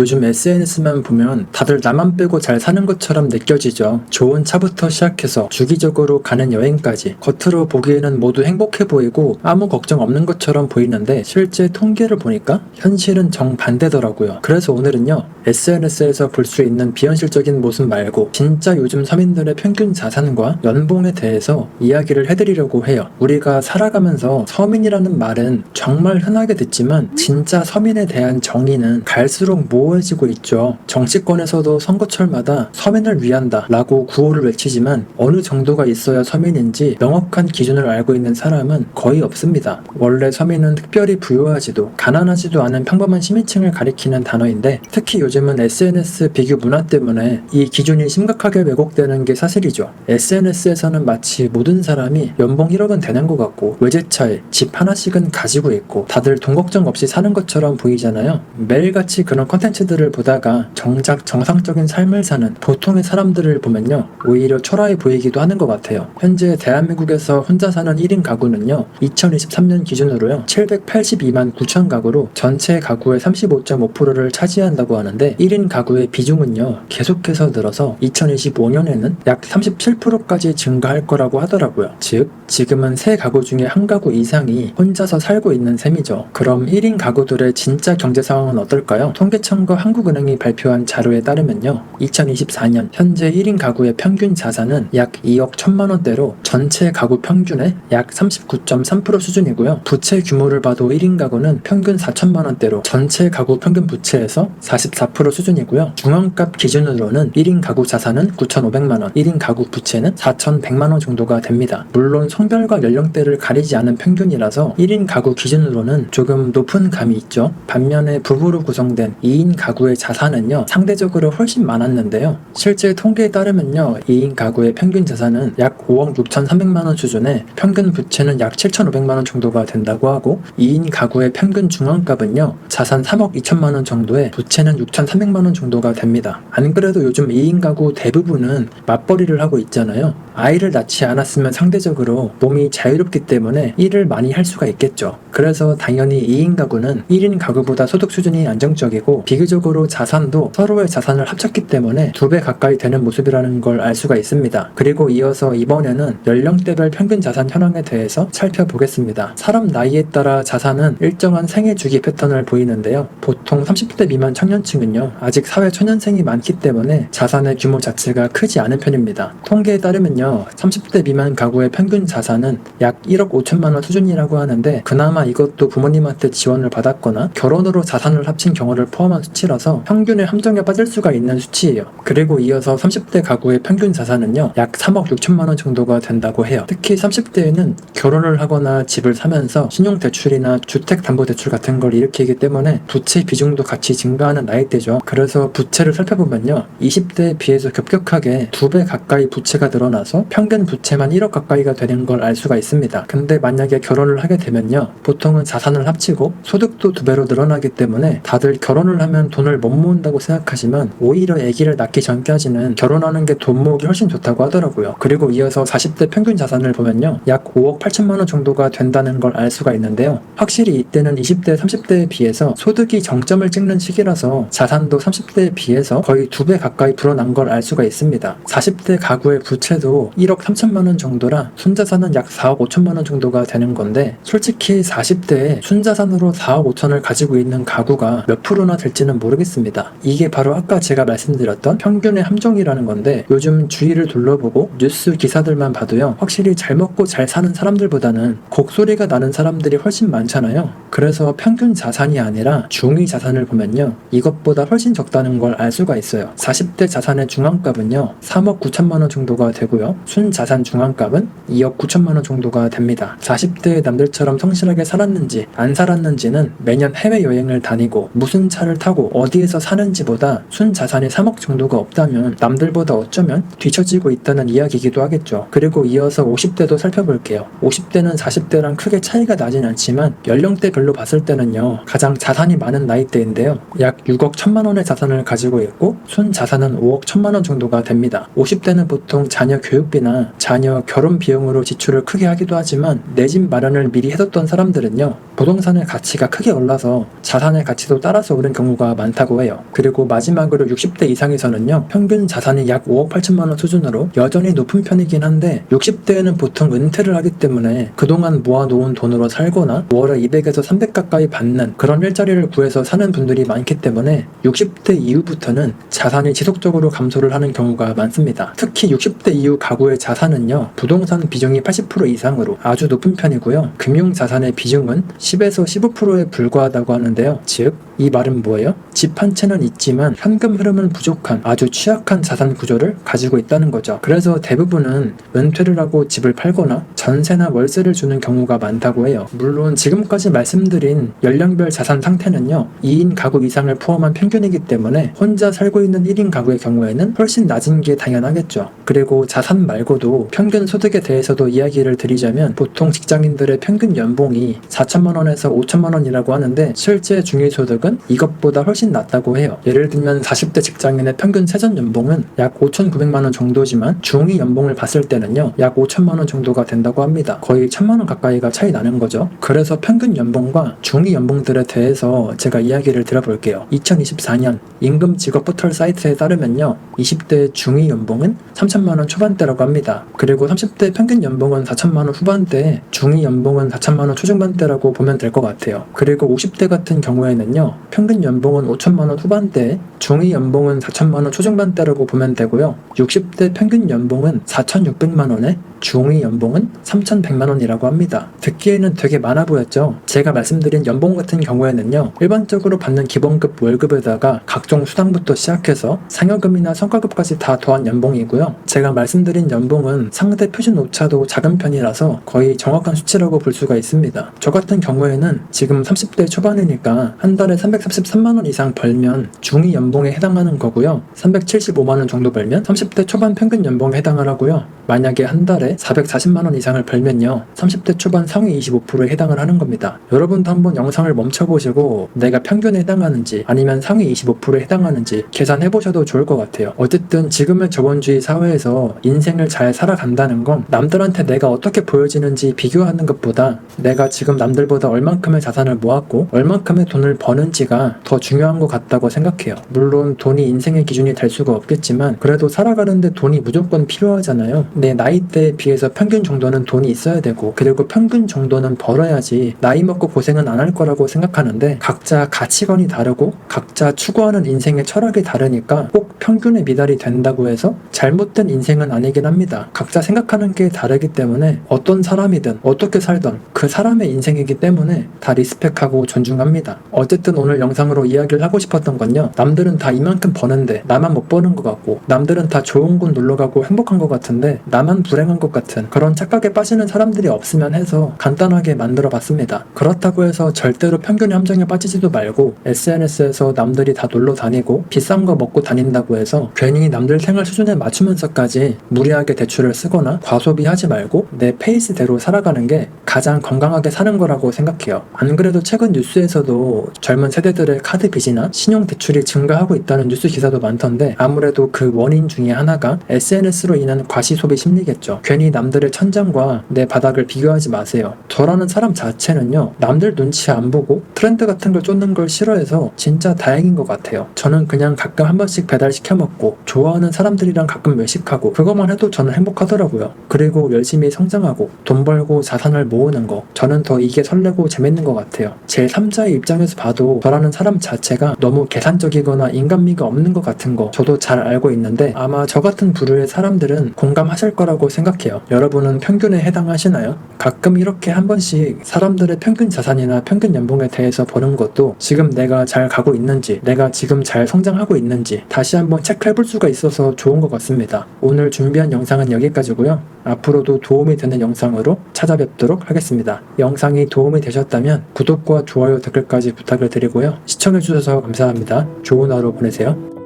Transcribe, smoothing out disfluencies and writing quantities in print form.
요즘 SNS만 보면 다들 나만 빼고 잘 사는 것처럼 느껴지죠. 좋은 차부터 시작해서 주기적으로 가는 여행까지 겉으로 보기에는 모두 행복해 보이고 아무 걱정 없는 것처럼 보이는데 실제 통계를 보니까 현실은 정반대더라고요. 그래서 오늘은요, SNS에서 볼 수 있는 비현실적인 모습 말고 진짜 요즘 서민들의 평균 자산과 연봉에 대해서 이야기를 해드리려고 해요. 우리가 살아가면서 서민이라는 말은 정말 흔하게 듣지만 진짜 서민에 대한 정의는 갈수록 모호해지고 있죠. 정치권에서도 선거철마다 서민을 위한다 라고 구호를 외치지만 어느 정도가 있어야 서민인지 명확한 기준을 알고 있는 사람은 거의 없습니다. 원래 서민은 특별히 부유하지도 가난하지도 않은 평범한 시민층을 가리키는 단어인데 특히 요즘은 SNS 비교 문화 때문에 이 기준이 심각하게 왜곡되는 게 사실이죠. SNS에서는 마치 모든 사람이 연봉 1억은 되는 것 같고 외제차에 집 하나씩은 가지고 있고 다들 돈 걱정 없이 사는 것처럼 보이잖아요. 매일같이 그런 컨텐츠들을 보다가 정작 정상적인 삶을 사는 보통의 사람들을 보면요, 오히려 초라해 보이기도 하는 것 같아요. 현재 대한민국에서 혼자 사는 1인 가구는요, 2023년 기준으로요 782만 9천 가구로 전체 가구의 35.5%를 차지한다고 하는데 1인 가구의 비중은요 계속해서 늘어서 2025년에는 약 37%까지 증가할 거라고 하더라고요. 즉 지금은 세 가구 중에 한 가구 이상이 혼자서 살고 있는 셈이죠. 그럼 1인 가구들의 진짜 경제 상황은 어떨까요? 통계청과 한국은행이 발표한 자료에 따르면요, 2024년 현재 1인 가구의 평균 자산은 약 2억 1천만 원대로 전체 가구 평균의 약 39.3% 수준이고요. 부채 규모를 봐도 1인 가구는 평균 4천만 원대로 전체 가구 평균 부채에서 44% 수준이고요. 중앙값 기준으로는 1인 가구 자산은 9,500만 원, 1인 가구 부채는 4,100만 원 정도가 됩니다. 물론 성별과 연령대를 가리지 않은 평균이라서 1인 가구 기준으로는 조금 높은 감이 있죠. 반면에 부부로 구성된 2인 가구의 자산은요 상대적으로 훨씬 많았는데요. 실제 통계에 따르면요 2인 가구의 평균 자산은 약 5억 6,300만 원 수준에 평균 부채는 약 7,500만 원 정도가 된다고 하고 2인 가구의 평균 중앙값은요 자산 3억 2천만 원 정도에 부채는 6,300만 원 정도가 됩니다. 안 그래도 요즘 2인 가구 대부분은 맞벌이를 하고 있잖아요. 아이를 낳지 않았으면 상대적으로 몸이 자유롭기 때문에 일을 많이 할 수가 있겠죠. 그래서 당연히 2인 가구는 1인 가구보다 소득 수준이 안정적이고 비교적으로 자산도 서로의 자산을 합쳤기 때문에 2배 가까이 되는 모습이라는 걸 알 수가 있습니다. 그리고 이어서 이번에는 연령대별 평균 자산 현황에 대해서 살펴보겠습니다. 사람 나이에 따라 자산은 일정한 생애 주기 패턴을 보이는데요. 보통 30대 미만 청년층은요 아직 사회 초년생이 많기 때문에 자산의 규모 자체가 크지 않은 편입니다. 통계에 따르면요 30대 미만 가구의 평균 자산은 약 1억 5천만 원 수준이라고 하는데 그나마 이것도 부모님한테 지원을 받았거나 결혼으로 자산을 합친 경우를 포함한 수치라서 평균의 함정에 빠질 수가 있는 수치예요. 그리고 이어서 30대 가구의 평균 자산은요 약 3억 6천만 원 정도가 된다고 해요. 특히 30대에는 결혼을 하거나 집을 사면서 신용대출이나 주택담보대출 같은 걸 일으키기 때문에 부채 비중도 같이 증가하는 나이대죠. 그래서 부채를 살펴보면요 20대에 비해서 급격하게 2배 가까이 부채가 늘어나서 평균 부채만 1억 가까이가 되는 걸 알 수가 있습니다. 근데 만약에 결혼을 하게 되면요 보통은 자산을 합치고 소득도 2배로 늘어나기 때문에 다들 결혼을 하면 돈을 못 모은다고 생각하지만 오히려 아기를 낳기 전까지는 결혼하는 게 돈 모으기 훨씬 좋다고 하더라고요. 그리고 이어서 40대 평균 자산을 보면요 약 5억 8천만 원 정도가 된다는 걸 알 수가 있는데요. 확실히 이때는 20대 30대에 비해서 소득이 정점을 찍는 시기라서 자산도 30대에 비해서 거의 2배 가까이 불어난 걸 알 수가 있습니다. 40대 가구의 부채도 1억 3천만 원 정도라 순자산은 약 4억 5천만 원 정도가 되는 건데 솔직히 40대에 순자산으로 4억 5천을 가지고 있는 가구가 몇 프로나 될지는 모르겠습니다. 이게 바로 아까 제가 말씀드렸던 평균의 함정이라는 건데 요즘 주위를 둘러보고 뉴스 기사들만 봐도요 확실히 잘 먹고 잘 사는 사람들보다는 곡소리가 나는 사람들이 훨씬 많잖아요. 그래서 평균 자산이 아니라 중위 자산을 보면요 이것보다 훨씬 적다는 걸 알 수가 있어요. 40대 자산의 중앙값은요 3억 9천만 원 정도가 되고요 순자산 중앙값은 2억 9천만 원 정도가 됩니다. 40대의 남들처럼 성실하게 살았는지 안 살았는지는 매년 해외여행을 다니고 무슨 차를 타고 어디에서 사는지보다 순자산이 3억 정도가 없다면 남들보다 어쩌면 뒤처지고 있다는 이야기이기도 하겠죠. 그리고 이어서 50대도 살펴볼게요. 50대는 40대랑 크게 차이가 나진 않지만 연령대별로 봤을 때는요 가장 자산이 많은 나이대인데요 약 6억 1천만 원의 자산을 가지고 있고 순자산은 5억 1천만 원 정도가 됩니다. 50대는 보통 자녀 교육 교육비나 자녀 결혼 비용으로 지출을 크게 하기도 하지만 내 집 마련을 미리 해뒀던 사람들은요, 부동산의 가치가 크게 올라서 자산의 가치도 따라서 오른 경우가 많다고 해요. 그리고 마지막으로 60대 이상에서는요, 평균 자산이 약 5억 8천만 원 수준으로 여전히 높은 편이긴 한데 60대에는 보통 은퇴를 하기 때문에 그동안 모아놓은 돈으로 살거나 월에 200에서 300 가까이 받는 그런 일자리를 구해서 사는 분들이 많기 때문에 60대 이후부터는 자산이 지속적으로 감소를 하는 경우가 많습니다. 특히 60대 이후 가구의 자산은요, 부동산 비중이 80% 이상으로 아주 높은 편이고요. 금융자산의 비중은 10에서 15%에 불과하다고 하는데요. 즉, 이 말은 뭐예요? 집 한 채는 있지만 현금 흐름은 부족한 아주 취약한 자산 구조를 가지고 있다는 거죠. 그래서 대부분은 은퇴를 하고 집을 팔거나 전세나 월세를 주는 경우가 많다고 해요. 물론 지금까지 말씀드린 연령별 자산 상태는요, 2인 가구 이상을 포함한 평균이기 때문에 혼자 살고 있는 1인 가구의 경우에는 훨씬 낮은 게 당연하겠죠. 그리고 자산 말고도 평균 소득에 대해서도 이야기를 드리자면 보통 직장인들의 평균 연봉이 4천만 원에서 5천만 원이라고 하는데 실제 중위소득은 이것보다 훨씬 낮다고 해요. 예를 들면 40대 직장인의 평균 세전 연봉은 약 5,900만 원 정도지만 중위 연봉을 봤을 때는요, 약 5천만 원 정도가 된다고 합니다. 거의 1,000만 원 가까이가 차이 나는 거죠. 그래서 평균 연봉과 중위 연봉들에 대해서 제가 이야기를 드려볼게요. 2024년 임금 직업 포털 사이트에 따르면요, 20대 중위 연봉은 3천만 원 초반대라고 합니다. 그리고 30대 평균 연봉은 4천만 원 후반대, 중위 연봉은 4천만 원 초중반대라고 보면 될 것 같아요. 그리고 50대 같은 경우에는요, 평균 연봉은 5천만 원 후반대, 중위 연봉은 4천만 원 초중반대라고 보면 되고요. 60대 평균 연봉은 4,600만 원에 중위 연봉은 3,100만 원이라고 합니다. 듣기에는 되게 많아 보였죠? 제가 말씀드린 연봉 같은 경우에는요, 일반적으로 받는 기본급 월급에다가 각종 수당부터 시작해서 상여금이나 성과급까지 다 더한 연봉이고요. 제가 말씀드린 연봉은 상대 표준 오차도 작은 편이라서 거의 정확한 수치라고 볼 수가 있습니다. 저 같은 경우에는 지금 30대 초반이니까 한 달에 333만 원 이상 벌면 중위 연봉에 해당하는 거고요. 375만 원 정도 벌면 30대 초반 평균 연봉에 해당을 하고요. 만약에 한 달에 440만 원 이상을 벌면요, 30대 초반 상위 25%에 해당을 하는 겁니다. 여러분도 한번 영상을 멈춰보시고 내가 평균에 해당하는지 아니면 상위 25%에 해당하는지 계산해보셔도 좋을 것 같아요. 어쨌든 지금의 자본주의 사회에서 인생을 잘 살아간다는 건 남들한테 내가 어떻게 보여지는지 비교하는 것보다 내가 지금 남들보다 얼만큼의 자산을 모았고 얼만큼의 돈을 버는지가 더 중요한 것 같다고 생각해요. 물론 돈이 인생의 기준이 될 수가 없겠지만 그래도 살아가는데 돈이 무조건 필요하잖아요. 내 나이대에 비해서 평균 정도는 돈이 있어야 되고 그리고 평균 정도는 벌어야지 나이 먹고 고생은 안 할 거라고 생각하는데 각자 가치관이 다르고 각자 추구하는 인생의 철학이 다르니까 꼭 평균에 미달이 된다고 해서 잘못된 인생은 아니긴 합니다. 각자 생각하는 게 다르기 때문에 어떤 사람이든 어떻게 살던 그 사람의 인생이기 때문에 다 리스펙하고 존중합니다. 어쨌든 오늘 영상으로 이야기를 하고 싶었던 건요, 남들은 다 이만큼 버는데 나만 못 버는 것 같고 남들은 다 좋은 곳 놀러가고 행복한 것 같은데 나만 불행한 것 같은 그런 착각에 빠지는 사람들이 없으면 해서 간단하게 만들어 봤습니다. 그렇다고 해서 절대로 평균의 함정에 빠지지도 말고 SNS에서 남들이 다 놀러 다니고 비싼 거 먹고 다닌다고 해서 괜히 남들 생활 수준에 맞추면서까지 무리하게 대출을 쓰거나 과소비하지 말고 내 페이스대로 살아가는 게 가장 건강하게 사는 거라고 생각해요. 안 그래도 최근 뉴스에서도 젊은 세대들의 카드 빚이나 신용 대출이 증가하고 있다는 뉴스 기사도 많던데 아무래도 그 원인 중에 하나가 SNS로 인한 과시 소비 심리겠죠. 괜히 남들의 천장과 내 바닥을 비교하지 마세요. 저라는 사람 자체는요, 남들 눈치 안 보고 트렌드 같은 걸 쫓는 걸 싫어해서 진짜 다행인 것 같아요. 저는 그냥 가끔 한 번씩 배달 시켜 먹고 좋아하는 사람들이랑 가끔 외식하고 그것만 해도 저는 행복하더라고요. 그리고 열심히 성장하고 돈 벌고 자산을 모으는 거, 저는 더 이게 설레고 재밌는 것 같아요. 제 3자의 입장에서 봐도 저라는 사람 자체가 너무 계산적이거나 인간미가 없는 것 같은 거 저도 잘 알고 있는데 아마 저 같은 부류의 사람들은 공감하실 거라고 생각해요. 여러분은 평균에 해당하시나요? 가끔 이렇게 한 번씩 사람들의 평균 자산이나 평균 연봉에 대해서 보는 것도 지금 내가 잘 가고 있는지, 내가 지금 잘 성장하고 있는지 다시 한번 체크해볼 수가 있어서 좋은 것 같습니다. 오늘 준비한 영상은 여기까지고요. 앞으로도 도움이 되는 영상으로 찾아뵙도록 하겠습니다. 영상이 도움이 되셨다면 구독과 좋아요, 댓글까지 부탁을 드리고요. 시청해주셔서 감사합니다. 좋은 하루 보내세요.